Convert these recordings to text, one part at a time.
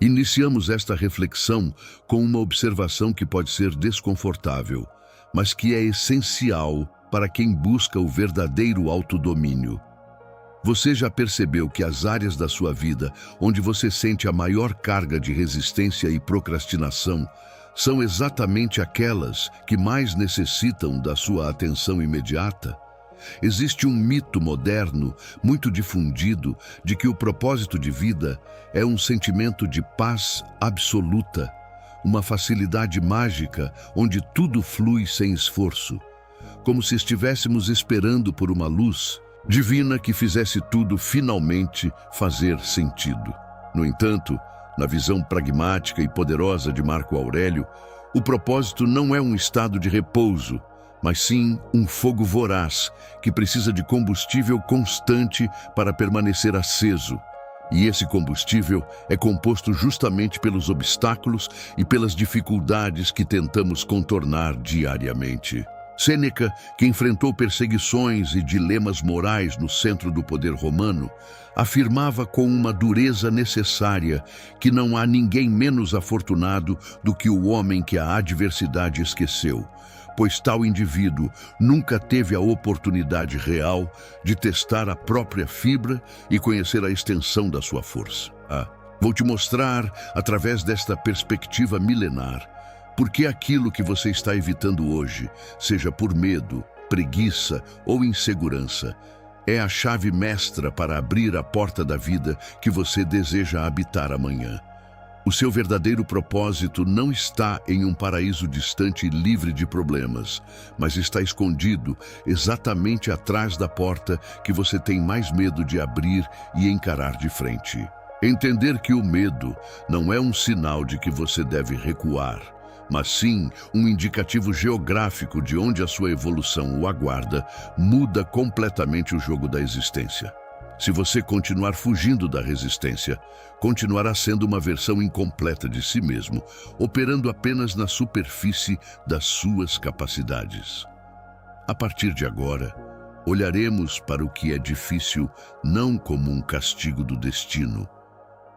Iniciamos esta reflexão com uma observação que pode ser desconfortável, mas que é essencial para quem busca o verdadeiro autodomínio. Você já percebeu que as áreas da sua vida onde você sente a maior carga de resistência e procrastinação são exatamente aquelas que mais necessitam da sua atenção imediata? Existe um mito moderno, muito difundido, de que o propósito de vida é um sentimento de paz absoluta, uma facilidade mágica onde tudo flui sem esforço, como se estivéssemos esperando por uma luz divina que fizesse tudo finalmente fazer sentido. No entanto, na visão pragmática e poderosa de Marco Aurélio, o propósito não é um estado de repouso, mas sim um fogo voraz que precisa de combustível constante para permanecer aceso. E esse combustível é composto justamente pelos obstáculos e pelas dificuldades que tentamos contornar diariamente. Sêneca, que enfrentou perseguições e dilemas morais no centro do poder romano, afirmava com uma dureza necessária que não há ninguém menos afortunado do que o homem que a adversidade esqueceu, pois tal indivíduo nunca teve a oportunidade real de testar a própria fibra e conhecer a extensão da sua força. Vou te mostrar, através desta perspectiva milenar, por que aquilo que você está evitando hoje, seja por medo, preguiça ou insegurança, é a chave mestra para abrir a porta da vida que você deseja habitar amanhã. O seu verdadeiro propósito não está em um paraíso distante e livre de problemas, mas está escondido exatamente atrás da porta que você tem mais medo de abrir e encarar de frente. Entender que o medo não é um sinal de que você deve recuar, mas sim um indicativo geográfico de onde a sua evolução o aguarda, muda completamente o jogo da existência. Se você continuar fugindo da resistência, continuará sendo uma versão incompleta de si mesmo, operando apenas na superfície das suas capacidades. A partir de agora, olharemos para o que é difícil não como um castigo do destino,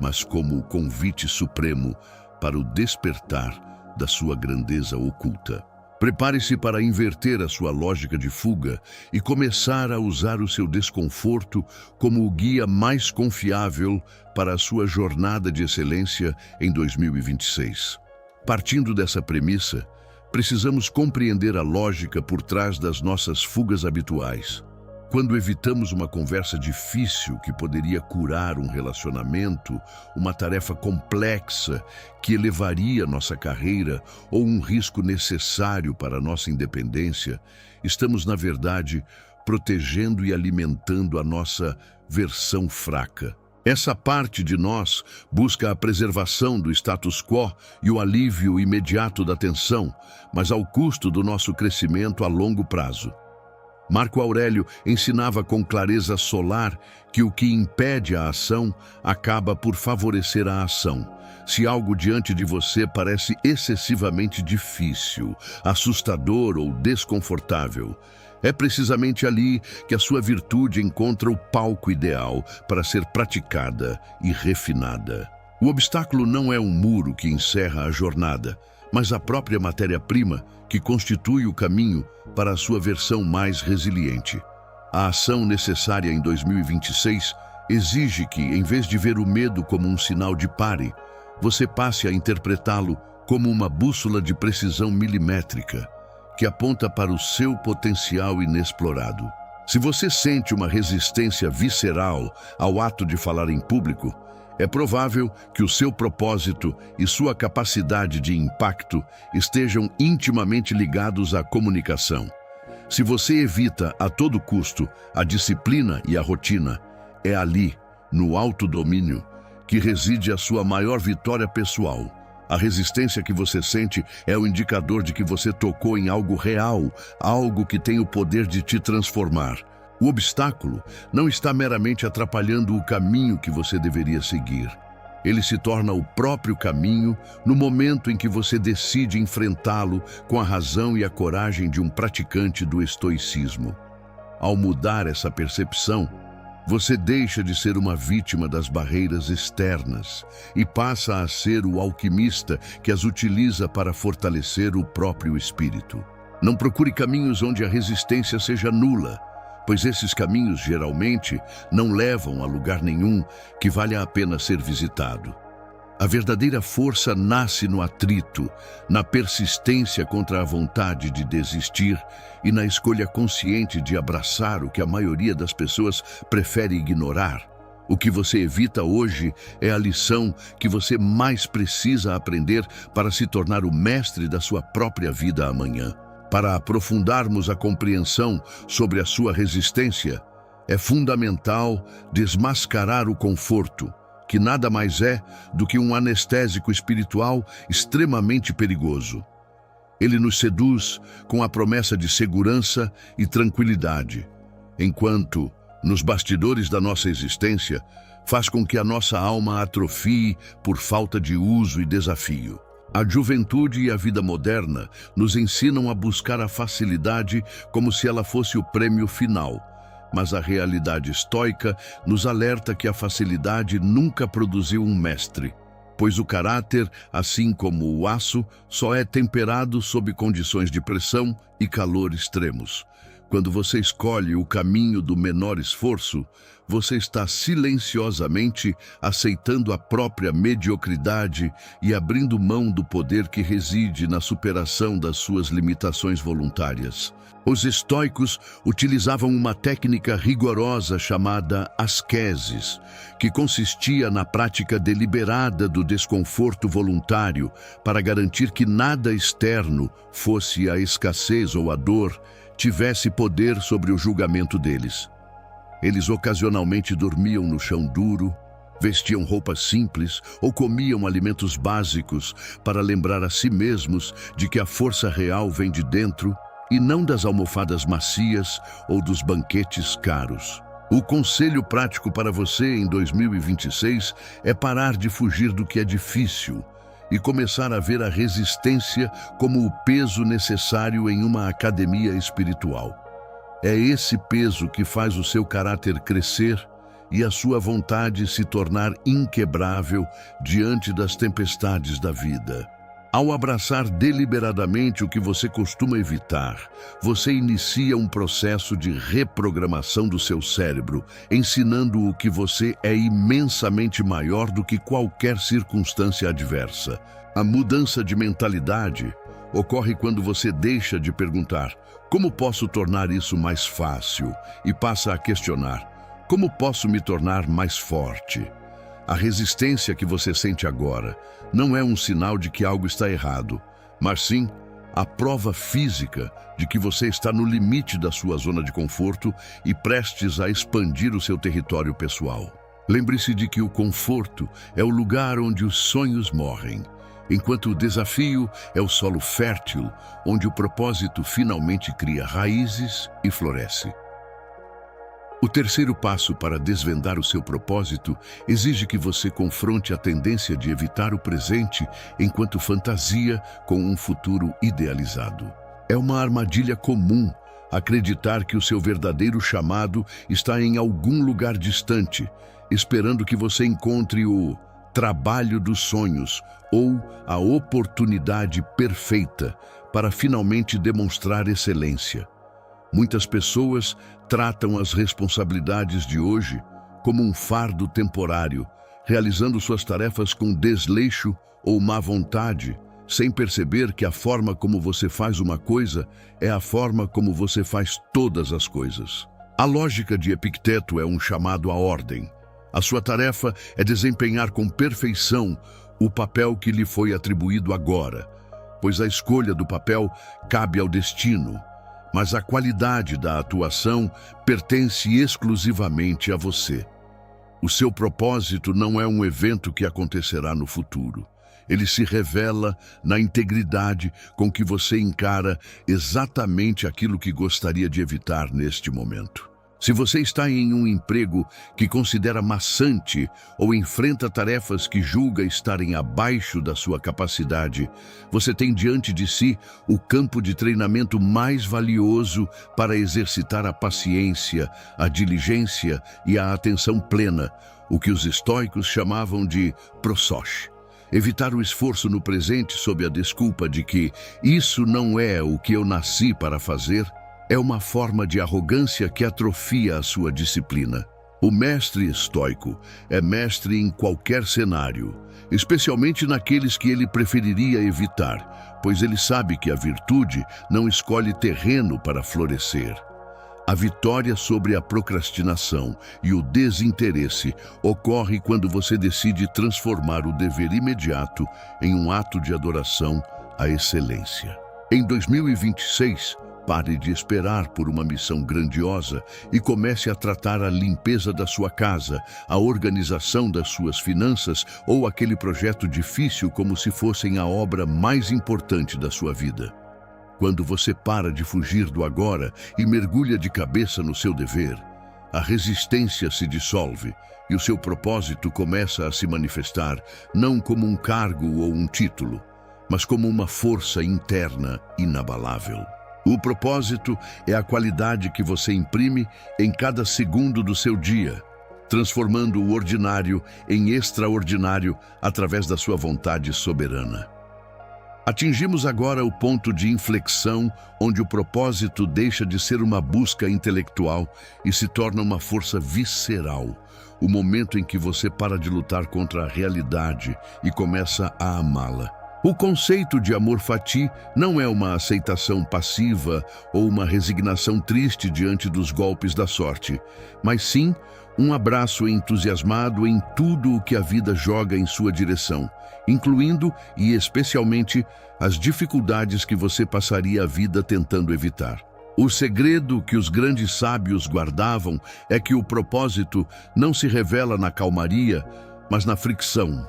mas como o convite supremo para o despertar da sua grandeza oculta. Prepare-se para inverter a sua lógica de fuga e começar a usar o seu desconforto como o guia mais confiável para a sua jornada de excelência em 2026. Partindo dessa premissa, precisamos compreender a lógica por trás das nossas fugas habituais. Quando evitamos uma conversa difícil que poderia curar um relacionamento, uma tarefa complexa que elevaria nossa carreira ou um risco necessário para nossa independência, estamos, na verdade, protegendo e alimentando a nossa versão fraca. Essa parte de nós busca a preservação do status quo e o alívio imediato da tensão, mas ao custo do nosso crescimento a longo prazo. Marco Aurélio ensinava com clareza solar que o que impede a ação acaba por favorecer a ação. Se algo diante de você parece excessivamente difícil, assustador ou desconfortável, é precisamente ali que a sua virtude encontra o palco ideal para ser praticada e refinada. O obstáculo não é um muro que encerra a jornada, mas a própria matéria-prima que constitui o caminho para a sua versão mais resiliente. A ação necessária em 2026 exige que, em vez de ver o medo como um sinal de pare, você passe a interpretá-lo como uma bússola de precisão milimétrica, que aponta para o seu potencial inexplorado. Se você sente uma resistência visceral ao ato de falar em público, é provável que o seu propósito e sua capacidade de impacto estejam intimamente ligados à comunicação. Se você evita a todo custo a disciplina e a rotina, é ali, no autodomínio, que reside a sua maior vitória pessoal. A resistência que você sente é o indicador de que você tocou em algo real, algo que tem o poder de te transformar. O obstáculo não está meramente atrapalhando o caminho que você deveria seguir. Ele se torna o próprio caminho no momento em que você decide enfrentá-lo com a razão e a coragem de um praticante do estoicismo. Ao mudar essa percepção, Você deixa de ser uma vítima das barreiras externas e passa a ser o alquimista que as utiliza para fortalecer o próprio espírito. Não procure caminhos onde a resistência seja nula, pois esses caminhos geralmente não levam a lugar nenhum que valha a pena ser visitado. A verdadeira força nasce no atrito, na persistência contra a vontade de desistir e na escolha consciente de abraçar o que a maioria das pessoas prefere ignorar. O que você evita hoje é a lição que você mais precisa aprender para se tornar o mestre da sua própria vida amanhã. Para aprofundarmos a compreensão sobre a sua resistência, é fundamental desmascarar o conforto, que nada mais é do que um anestésico espiritual extremamente perigoso. Ele nos seduz com a promessa de segurança e tranquilidade, enquanto, nos bastidores da nossa existência, faz com que a nossa alma atrofie por falta de uso e desafio. A juventude e a vida moderna nos ensinam a buscar a facilidade como se ela fosse o prêmio final, mas a realidade estoica nos alerta que a facilidade nunca produziu um mestre, pois o caráter, assim como o aço, só é temperado sob condições de pressão e calor extremos. Quando você escolhe o caminho do menor esforço, você está silenciosamente aceitando a própria mediocridade e abrindo mão do poder que reside na superação das suas limitações voluntárias. Os estoicos utilizavam uma técnica rigorosa chamada asqueses, que consistia na prática deliberada do desconforto voluntário para garantir que nada externo, fosse a escassez ou a dor, tivesse poder sobre o julgamento deles. Eles ocasionalmente dormiam no chão duro, vestiam roupas simples ou comiam alimentos básicos para lembrar a si mesmos de que a força real vem de dentro e não das almofadas macias ou dos banquetes caros. O conselho prático para você em 2026 é parar de fugir do que é difícil e começar a ver a resistência como o peso necessário em uma academia espiritual. É esse peso que faz o seu caráter crescer e a sua vontade se tornar inquebrável diante das tempestades da vida. Ao abraçar deliberadamente o que você costuma evitar, você inicia um processo de reprogramação do seu cérebro, ensinando-o que você é imensamente maior do que qualquer circunstância adversa. A mudança de mentalidade ocorre quando você deixa de perguntar: como posso tornar isso mais fácil? E passa a questionar: como posso me tornar mais forte? A resistência que você sente agora não é um sinal de que algo está errado, mas sim a prova física de que você está no limite da sua zona de conforto e prestes a expandir o seu território pessoal. Lembre-se de que o conforto é o lugar onde os sonhos morrem, enquanto o desafio é o solo fértil onde o propósito finalmente cria raízes e floresce. O terceiro passo para desvendar o seu propósito exige que você confronte a tendência de evitar o presente enquanto fantasia com um futuro idealizado. É uma armadilha comum acreditar que o seu verdadeiro chamado está em algum lugar distante, esperando que você encontre o trabalho dos sonhos ou a oportunidade perfeita para finalmente demonstrar excelência. Muitas pessoas tratam as responsabilidades de hoje como um fardo temporário, realizando suas tarefas com desleixo ou má vontade, sem perceber que a forma como você faz uma coisa é a forma como você faz todas as coisas. A lógica de Epicteto é um chamado à ordem. A sua tarefa é desempenhar com perfeição o papel que lhe foi atribuído agora, pois a escolha do papel cabe ao destino, mas a qualidade da atuação pertence exclusivamente a você. O seu propósito não é um evento que acontecerá no futuro. Ele se revela na integridade com que você encara exatamente aquilo que gostaria de evitar neste momento. Se você está em um emprego que considera maçante ou enfrenta tarefas que julga estarem abaixo da sua capacidade, você tem diante de si o campo de treinamento mais valioso para exercitar a paciência, a diligência e a atenção plena, o que os estoicos chamavam de prosoche. Evitar o esforço no presente sob a desculpa de que isso não é o que eu nasci para fazer é uma forma de arrogância que atrofia a sua disciplina. O mestre estoico é mestre em qualquer cenário, especialmente naqueles que ele preferiria evitar, pois ele sabe que a virtude não escolhe terreno para florescer. A vitória sobre a procrastinação e o desinteresse ocorre quando você decide transformar o dever imediato em um ato de adoração à excelência. Em 2026, pare de esperar por uma missão grandiosa e comece a tratar a limpeza da sua casa, a organização das suas finanças ou aquele projeto difícil como se fossem a obra mais importante da sua vida. Quando você para de fugir do agora e mergulha de cabeça no seu dever, a resistência se dissolve e o seu propósito começa a se manifestar não como um cargo ou um título, mas como uma força interna inabalável. O propósito é a qualidade que você imprime em cada segundo do seu dia, transformando o ordinário em extraordinário através da sua vontade soberana. Atingimos agora o ponto de inflexão onde o propósito deixa de ser uma busca intelectual e se torna uma força visceral, o momento em que você para de lutar contra a realidade e começa a amá-la. O conceito de amor fati não é uma aceitação passiva ou uma resignação triste diante dos golpes da sorte, mas sim um abraço entusiasmado em tudo o que a vida joga em sua direção, incluindo e especialmente as dificuldades que você passaria a vida tentando evitar. O segredo que os grandes sábios guardavam é que o propósito não se revela na calmaria, mas na fricção.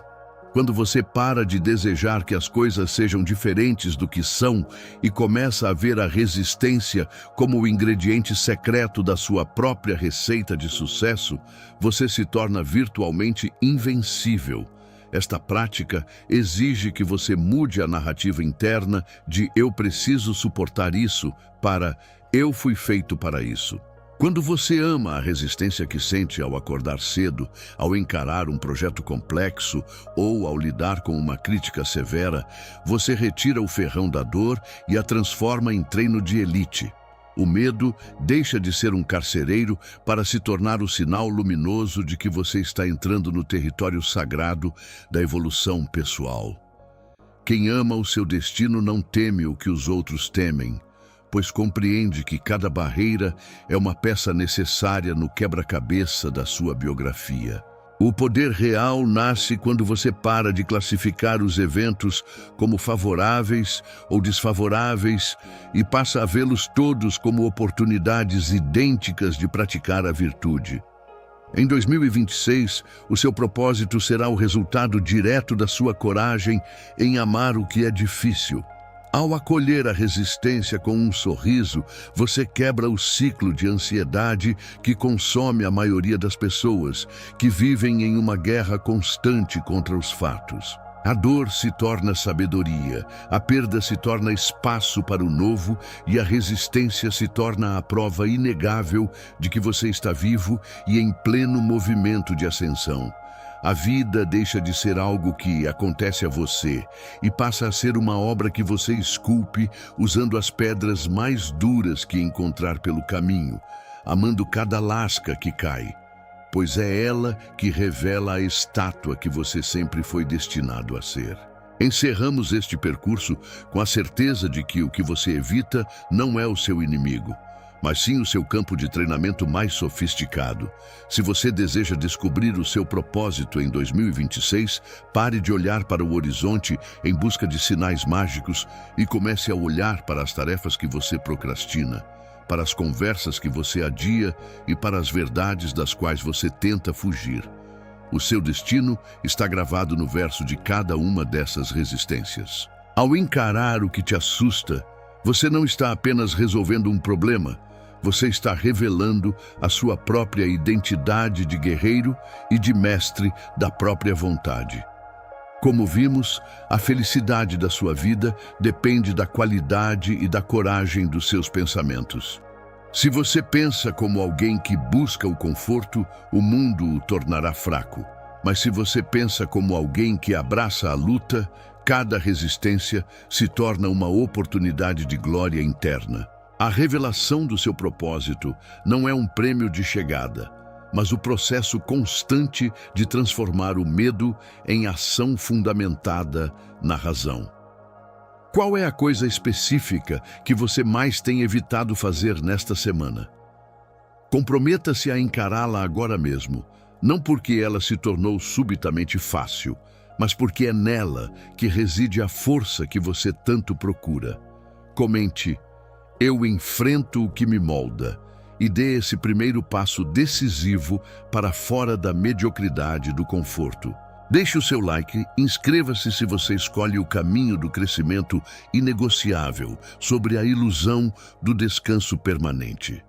Quando você para de desejar que as coisas sejam diferentes do que são e começa a ver a resistência como o ingrediente secreto da sua própria receita de sucesso, você se torna virtualmente invencível. Esta prática exige que você mude a narrativa interna de "eu preciso suportar isso" para "eu fui feito para isso". Quando você ama a resistência que sente ao acordar cedo, ao encarar um projeto complexo ou ao lidar com uma crítica severa, você retira o ferrão da dor e a transforma em treino de elite. O medo deixa de ser um carcereiro para se tornar o sinal luminoso de que você está entrando no território sagrado da evolução pessoal. Quem ama o seu destino não teme o que os outros temem, pois compreende que cada barreira é uma peça necessária no quebra-cabeça da sua biografia. O poder real nasce quando você para de classificar os eventos como favoráveis ou desfavoráveis e passa a vê-los todos como oportunidades idênticas de praticar a virtude. Em 2026, o seu propósito será o resultado direto da sua coragem em amar o que é difícil. Ao acolher a resistência com um sorriso, você quebra o ciclo de ansiedade que consome a maioria das pessoas, que vivem em uma guerra constante contra os fatos. A dor se torna sabedoria, a perda se torna espaço para o novo e a resistência se torna a prova inegável de que você está vivo e em pleno movimento de ascensão. A vida deixa de ser algo que acontece a você e passa a ser uma obra que você esculpe usando as pedras mais duras que encontrar pelo caminho, amando cada lasca que cai, pois é ela que revela a estátua que você sempre foi destinado a ser. Encerramos este percurso com a certeza de que o que você evita não é o seu inimigo, mas sim o seu campo de treinamento mais sofisticado. Se você deseja descobrir o seu propósito em 2026, pare de olhar para o horizonte em busca de sinais mágicos e comece a olhar para as tarefas que você procrastina, para as conversas que você adia e para as verdades das quais você tenta fugir. O seu destino está gravado no verso de cada uma dessas resistências. Ao encarar o que te assusta, você não está apenas resolvendo um problema, você está revelando a sua própria identidade de guerreiro e de mestre da própria vontade. Como vimos, a felicidade da sua vida depende da qualidade e da coragem dos seus pensamentos. Se você pensa como alguém que busca o conforto, o mundo o tornará fraco. Mas se você pensa como alguém que abraça a luta, cada resistência se torna uma oportunidade de glória interna. A revelação do seu propósito não é um prêmio de chegada, mas o processo constante de transformar o medo em ação fundamentada na razão. Qual é a coisa específica que você mais tem evitado fazer nesta semana? Comprometa-se a encará-la agora mesmo, não porque ela se tornou subitamente fácil, mas porque é nela que reside a força que você tanto procura. Comente: eu enfrento o que me molda, e dê esse primeiro passo decisivo para fora da mediocridade do conforto. Deixe o seu like, inscreva-se se você escolhe o caminho do crescimento inegociável sobre a ilusão do descanso permanente.